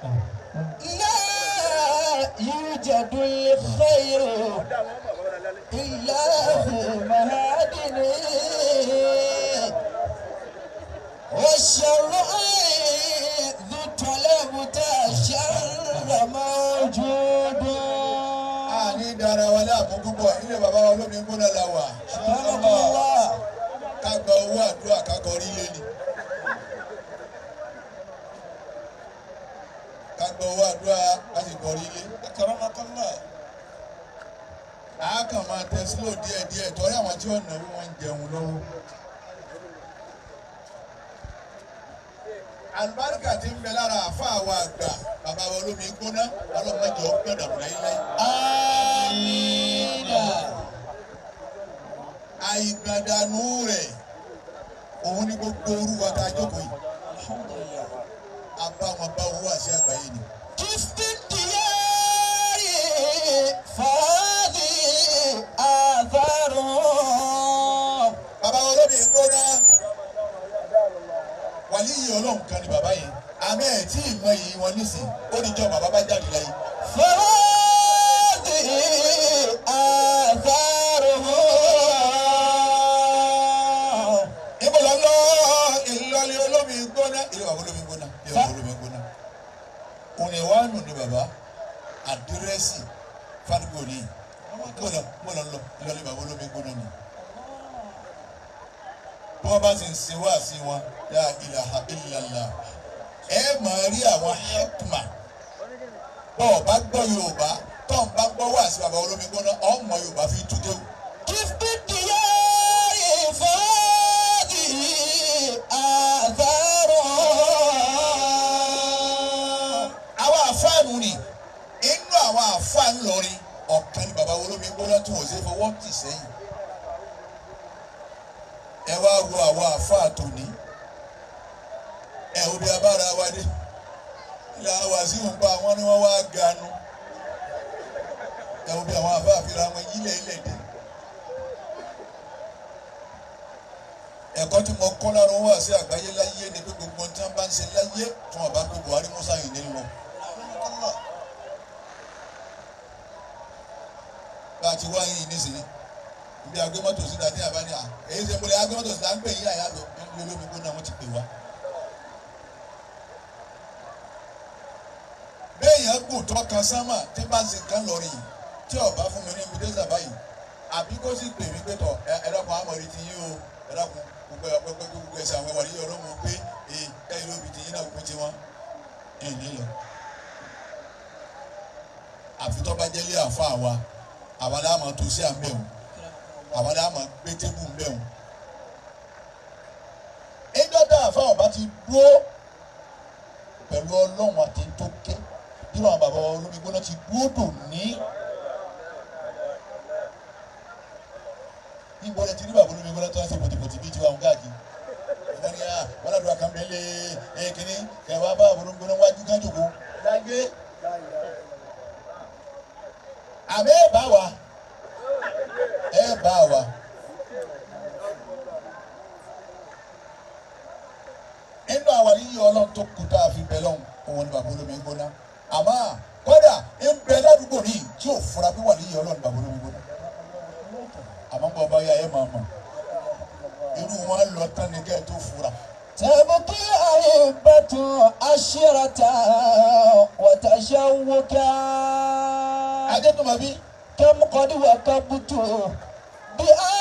لا يوجد الخير إلا في مهادنه والشر ذو طلب الشر موجود. Ani dara wala àmúgbò ilé bàbá wa olómi gbóná la wà. Ká gba owó àdúrà ká kọrí lé ni. Ká gba owó àdúrà ká sì kọrí lé. Karamakallah. A kàn máa tẹ sílò díẹ̀díẹ̀ torí àwọn tí wọ́n náwó wọn ń jẹun lọ́wọ́. Àlùbáríkà tí ń bẹ lára àfáà wa àgbà bàbá wa olómi gbóná ọlọ́mọdé ọgbọ́n dàbò láíláí. Àmín. Àìgbàdànù rẹ̀ òun ní gbogbo orúkọ tá a jókòó yìí. Abá wọn bá owó àṣẹ àgbáyé ni. Kìsì dìyàrí fàádì àfàrò. Bàbá wa olómi gbóná wàlí yìí ọlọ́run kan ni bàbá yìí. Àmì ẹ̀ tí ìmọ̀ yìí wọn nísìn ó ní jọ bàbá bá jáde láyé. Fàádì àfàrò. Ibo lọ lọ ìlọlẹ̀ olómi gbóná. Ilé bàbá olómi gbóná. Ilé bàbá olómi gbóná. Òní wa nù ní bàbá àdírẹ́sì fádùgbò ní. Mo lọ ìlọlẹ̀ bàbá olómi gbóná ni. Bí wọ́n bá sì ń ṣe wá sí wọn la ilaha illallah. Ẹ máa rí àwọn hekima. Bọ́ọ̀ bá gbọ́ Yorùbá tọ́ ń bá gbọ́ wá sí bàbá olómi gbóná ọmọ Yorùbá fi túté wù. Kìsì dìyàrí fàádì àfàrò. Àwọn àfáànù ni inú àwọn àfáà ńlọrin ọ̀kan ni bàbá olómi gbóná tí wọ́n ṣe fọwọ́ tì sẹ́yìn. Ẹ wá wo àwọn àfáà tòní. Ẹ ò bí abára wa dé. Ilé àwọn àṣìwọ̀n pa àwọn ni wọ́n wá ganu. Ẹ ò bí àwọn àfáà fira wọn yílẹ̀ ilẹ̀ dé. Ẹ̀kọ́ tí mo kọ́ lára wọn wá sí àgbáyé láyé ni pé gbogbo tí wọ́n bá ń ṣe láyé tí wọ́n bá gbé Buhari Musa yìí ní lọ. Bá a ti wá yìí nísìnyí. Ibi agbémọ́tò sí dàdí àbáni à. Èyí ṣe múlẹ̀ agbémọ́tò sí dáńgbé yìí àyàtọ̀ ní olómi gbóná wọn ti pè wá. Béèyàn gùn tó kan sánmà tí bá ń ṣe kán lọ rí tí ọba fún mi ní ibi dé sàbáyìí. Àbí kó sì pè mí pé tọ̀ ẹ̀dọ́kun àmọ̀rí ti yín o ẹ̀dọ́kun gbogbo ẹ̀sẹ̀ àwọn ẹ̀wà yìí ọlọ́mọ pé ẹ̀yìn lóbi ti yín náà kú tí wọ́n ẹ̀ nílò. Àfi tó bá jẹ́ lé àfa àwa la máa tó sí àmbẹ̀wò. Àwọn náà máa gbé tébù ń bẹ̀ wọ́n. Ẹjọ́ tá àfa ọba ti dúró pẹ̀lú ọlọ́run àti tó ké nínú àwọn bàbá olómi gbóná ti dúró dùn ní. Níbo lẹ ti rí bàbá olómi gbóná tó ń ṣe pòtìpòtì bíi tiwa ń káàkiri. Wọ́n ní wọ́n ládùúgbò àkànbẹ́ lé kínní kẹwàá bá olómi gbóná wájú kájòkó lágbé. Àmì ẹ̀ bá wa. Ẹ bá wa. Inú àwọn yíyí ọlọ́run tó kú tá a fi bẹ̀ lọ́hùn òun ni bàbá olómi gbóná. Àmọ́ kódà ń bẹ ládùúgbò ní tí ò fura bí wà ní yíyí ọlọ́run bàbá olómi gbóná. Àmọ́ bọ́ bá yá ẹ máa mọ̀. Irú wọn lọ tán ní kẹ́ ẹ tó fura. تبكي أهبة عشرة وتشوكا. Adétò màbí. كم قد وكبت بها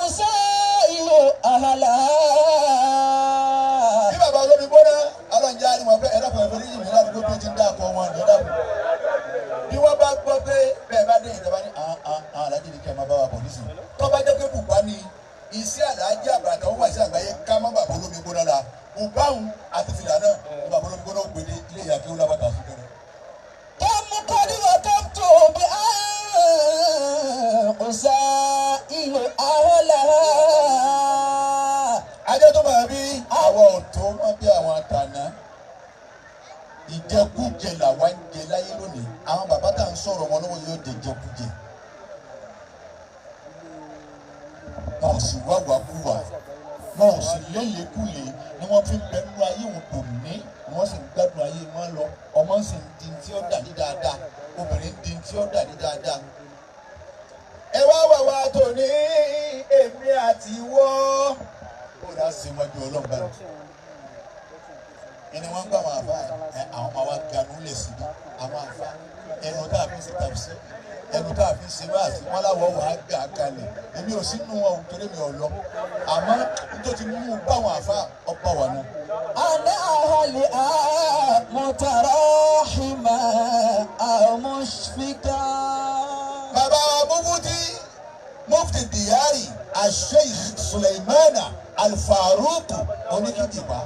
أسائل أهلها. Bí bàbá olómi gbóná ọlọ́njà ni wọ́n fẹ́ ẹ̀rọ pẹ̀lú yìí mi láti gbé tí ń dá àpò wọn ní ọ̀dà. Bí wọ́n bá gbọ́ pé bẹ́ẹ̀ bá dé ìjọba ní alájí ni kí ẹ máa bá wa bọ̀ nísìnyí. Tó bá jẹ́ pé bùbá ni iṣẹ́ àdájì àbàtà ó wà sí àgbáyé ká má bàbá olómi gbóná la. Bùbáhùn àti fìlà náà ni bàbá olómi gbóná gbèdé ilé ìyá kí ó lábàtà sí kẹrẹ. كم قد وكبت بها أسائل أهلها. Adé tó máa bí àwọn ọ̀tún wọn bí àwọn àtàná. Ìjẹkújẹ làwa ń jẹ láyé lónìí. Àwọn bàbá tá à ń sọ̀rọ̀ wọn lọ́wọ́ yóò dé jẹkújẹ. Wọ́n sì wá wà kú wà. wọn ò sì lélẹ́kùlé ni wọ́n fi ń bẹ nínú ayé wọn kò ní ni wọ́n sì ń gbádùn ayé wọn lọ ọmọ sì ń di tí ó dà ní dáadáa obìnrin ń di tí ó dà ní dáadáa. ẹ wá wà wá tó ní èmi àti wọ́ ó dá sí wájú ọlọ́gbà ẹni wọ́n ń gbà wọn àfa àwọn ọmọ wa ganu lè sí bí àwọn àfa ẹnu tá a fi ń ṣe tàbí sí ẹnu tá a fi ń ṣe báàsì wọn láwọ wà á gà kalẹ̀ èmi ò sí nù wọn torí mi ò lọ àmọ́ nítorí mú báwọn àfa ọ̀pọ̀ wà náà. أنا أهلها متراحما أو مشفقا. bàbá mufti diyari asheikh suleimana alfaruq oníkìtìpá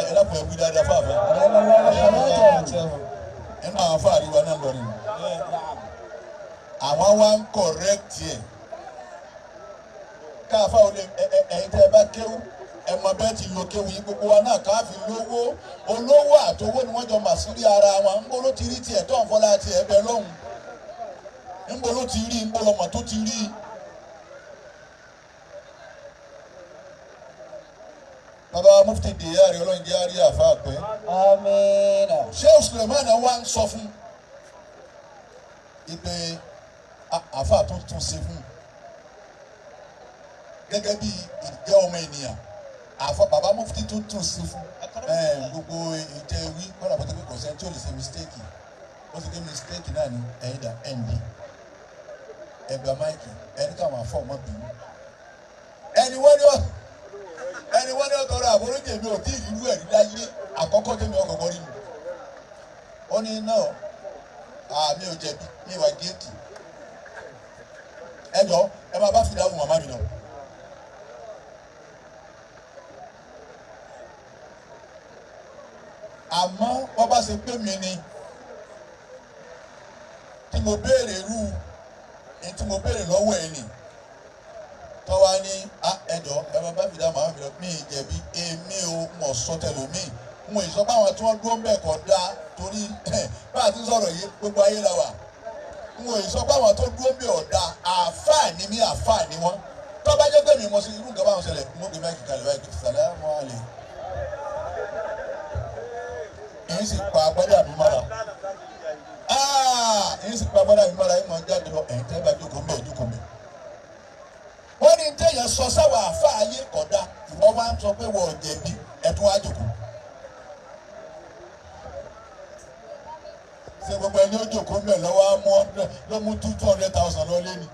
ẹ lápò ẹbí dáadáa fáfá ẹnu àwọn afáàrí wa náà lọrin àwọn wa ń kọrẹ́kìtì ẹ̀ káfá olè ẹ̀yin tẹ́ ẹ bá kéwú ẹ mọ bẹ́ẹ̀ ti lo kéwú yín gbogbo wa náà káfí lówó olówó àtowó ni wọ́n jọ màsírí ara wọn ń bọ́ ló ti rí tiẹ̀ tó ń fọlá tiẹ̀ bẹ lọ́hùn ń bọ́ ló ti rí ń bọ́ lọ́mọ tó ti rí. bàbá mufti diyari ọlọ́run jẹ́ àrí àfa pẹ́. Amina. Sheikh Suleiman wa ń sọ fún ipe àfa tó tún ṣe fún gẹ́gẹ́ bí ìjẹ́ ọmọ ènìyàn àfa bàbá mufti tó tún ṣe fún gbogbo ìjẹ́ wí kọ́nà pẹ̀lú kọ̀ọ̀sẹ̀ tí ó lè ṣe mistake ó ti dé mistake náà ní ẹ̀yìndà ẹ̀ǹdì ẹ̀gbà máìkì ẹni káwọn afọ ọmọ bìí ẹni wọ́n ní ọ̀tọ̀rọ̀ àforíjì mi ò tí ì rírú ẹ̀ rí láyé àkọ́kọ́ tẹ́mi ọkọ̀ọ̀kọ́ rí mi ó ní náà àmì ò jẹ̀bi ní ìwà géètì ẹ jọ ẹ máa bá fi dáhùn màmá mi náà. àmọ́ wọ́n bá ṣe pé mi ni tí mo béèrè irú ní tí mo béèrè lọ́wọ́ ẹ̀ nì tọ́wá ní ẹ̀jọ̀ ẹ máa bá fi dáhùn màmá mi náà mi ìjẹ̀bi èmi ò mọ̀ sọ́tẹ̀lómi mo ìsọ pé àwọn tí wọ́n dúró ń bẹ̀ kọ́ dá torí bá a ti sọ̀rọ̀ yìí gbogbo ayé la wà mo ìsọ pé àwọn tó dúró ń bẹ̀ ọ̀dà àfáàní mi àfáàní wọn tó bá jẹ́ pé mi mo sì irú nǹkan báwọn ṣẹlẹ̀ mo gbé máìkì kalẹ̀ báyìí kìtì sàlámù àlè èyí sì pa agbádá mi mọ́ra èyí sì pa agbádá mi mọ́ra yìí mọ̀ jáde lọ ẹ̀yìn tẹ́ bá jókòó mbẹ́ jókòó mbẹ́ wọ́n ní téèyàn sọ sáwà àfáàyè kọ̀dá ìwọ́n wá ń sọ pé wọ́n jẹ̀bi ẹ̀tún wá jókòó. ṣé gbogbo ẹni ó jókòó mbẹ lọ́wọ́ á mú ló mú 200,000 lọ lé ní.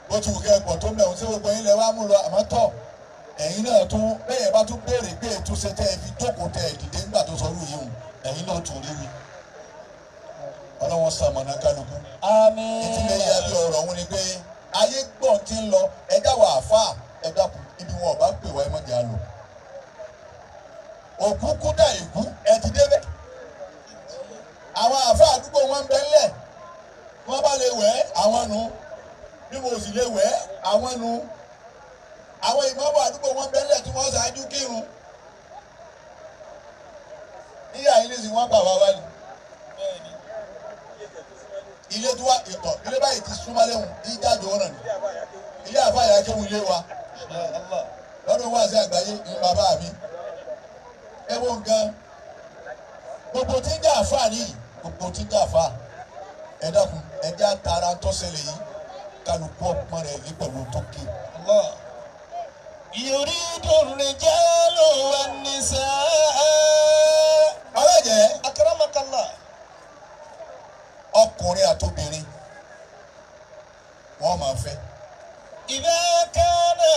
bó ti wù kẹ́ ẹ̀pọ̀ tó mbẹ̀ ṣé gbogbo ẹni lẹ wá mú lọ àmọ́ tọ̀ ẹ̀yin náà tún bẹ́ẹ̀ bá tún béèrè pé ètò ṣe tẹ́ ẹ fi jókòó tẹ́ ẹ dìde nígbà tó sọrú yìí hùn ẹ̀yin náà tún rí mi. ọlọ́wọ́n sàmọ̀nà kálukú. Àmín. ìtìlẹ̀ yà bí ọ̀rọ̀ ọ̀hún ni pé ayé gbọ̀n ti ń lọ ẹ̀dá wà àfà ẹ̀dá kù ibi wọn ò bá pè wá ẹ̀ mọ̀jà lọ. òkú kúdà ìkú ẹ̀ ti débẹ̀. àwọn àfa àdúgbò wọn bẹ ńlẹ̀ wọn bá lè wẹ̀ àwọn nu bí mo sì lè wẹ̀ àwọn nu àwọn ìmọ̀ọ́mù àdúgbò wọn bẹ ńlẹ̀ tí wọ́n ṣáájú kírun níyà yìí nìsín wọ́n bà wá wá ní ilé tó wá ìtọ̀ ilé báyìí ti súnmọ́ lẹ́hùn ìjáde wọn nàní ilé àfa yà kéwù ilé wa lọ́dún wá sí àgbáyé ní bàbá mi ẹ wọ́n gan gbogbo tí ń jà àfa nìyí gbogbo tí ń jà àfa ẹ dákun ẹ já tara tọ́sẹ̀lẹ̀ yìí kálukú ọpọ́n rẹ̀ ní pẹ̀lú tókè. Yuridu rijalu wan nisaa. ọlọ́jẹ́ Akramakallah. ọkùnrin àtobìnrin wọ́n máa fẹ́. Idha kana